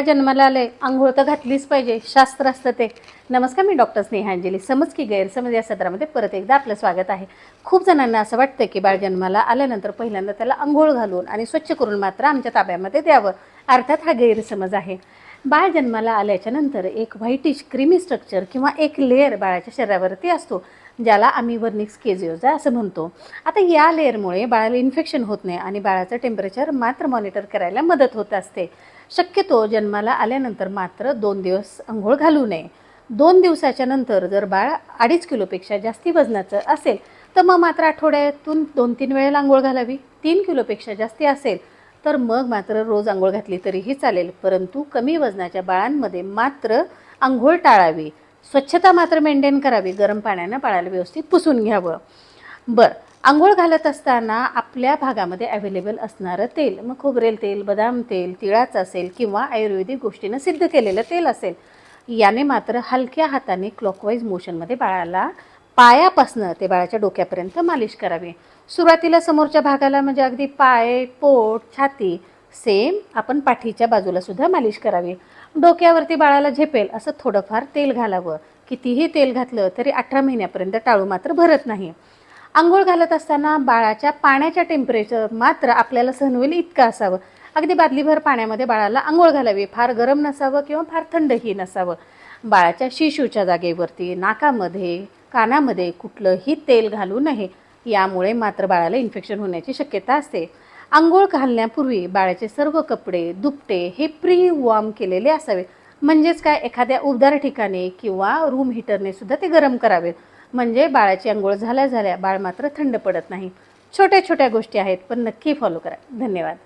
जन्माला आले आंघोळ तर घातलीच पाहिजे, शास्त्र असतं ते. नमस्कार, मी डॉक्टर स्नेहा अंजली. समज की गैरसमज या सत्रामध्ये परत एकदा आपलं स्वागत आहे. खूप जणांना असं वाटतं की बाळ जन्माला आल्यानंतर पहिल्यांदा त्याला आंघोळ घालून आणि स्वच्छ करून मात्र आमच्या ताब्यामध्ये द्यावं. अर्थात हा गैरसमज आहे. बाळ जन्माला आल्याच्या नंतर एक व्हाईटिश क्रीमी स्ट्रक्चर किंवा एक लेअर बाळाच्या शरीरावरती असतो, ज्याला आम्ही वर्निक्स केजिओजा असं म्हणतो. आता या लेअरमुळे बाळाला इन्फेक्शन होत नाही आणि बाळाचं टेम्परेचर मात्र मॉनिटर करायला मदत होत असते. शक्यतो जन्माला आल्यानंतर मात्र 2 दिवस अंघोळ घालू नये. 2 दिवसाच्या नंतर जर बाळ 2.5 किलोपेक्षा जास्ती वजनाचं असेल तर मग मात्र आठवड्यातून 2-3 वेळेला अंघोळ घालावी. 3 किलोपेक्षा जास्ती असेल तर मग मात्र रोज अंघोळ घातली तरीही चालेल, परंतु कमी वजनाच्या बाळांमध्ये मात्र अंघोळ टाळावी. स्वच्छता मात्र मेंटेन करावी. गरम पाण्यानं बाळाला व्यवस्थित पुसून घ्यावं. अंघोळ घालत असताना आपल्या भागामध्ये अवेलेबल असणारं तेल, मग खोबरेल तेल, बदाम तेल, तिळाचं असेल किंवा आयुर्वेदिक गोष्टीनं सिद्ध केलेलं तेल असेल, याने मात्र हलक्या हाताने क्लॉकवाईज मोशनमध्ये बाळाला पायापासनं ते बाळाच्या डोक्यापर्यंत मालिश करावी. सुरुवातीला समोरच्या भागाला म्हणजे अगदी पाय, पोट, छाती, सेम आपण पाठीच्या बाजूला सुद्धा मालिश करावी. डोक्यावरती बाळाला झेपेल असं थोडंफार तेल घालावं. कितीही तेल घातलं तरी 18 महिन्यापर्यंत टाळू मात्र भरत नाही. अंघोळ घालत असताना बाळाच्या पाण्याच्या टेम्परेचर मात्र आपल्याला सहन होईल इतकं असावं. अगदी बादलीभर पाण्यामध्ये बाळाला अंघोळ घालावी. फार गरम नसावं किंवा फार थंडही नसावं. बाळाच्या शिशूच्या जागेवरती, नाकामध्ये, कानामध्ये कुठलंही तेल घालू नये. यामुळे मात्र बाळाला इन्फेक्शन होण्याची शक्यता असते. अंघोळ घालण्यापूर्वी बाळाचे सर्व कपडे, दुपटे हे प्री वॉर्म केलेले असावे. म्हणजेच काय, एखाद्या उबदार ठिकाणी किंवा रूम हीटरने सुद्धा ते गरम करावेत. म्हणजे बाळाची अंघोळ झाल्या बाळ मात्र थंड पडत नाही. छोट्या छोट्या गोष्टी आहेत, पण नक्की फॉलो करा. धन्यवाद.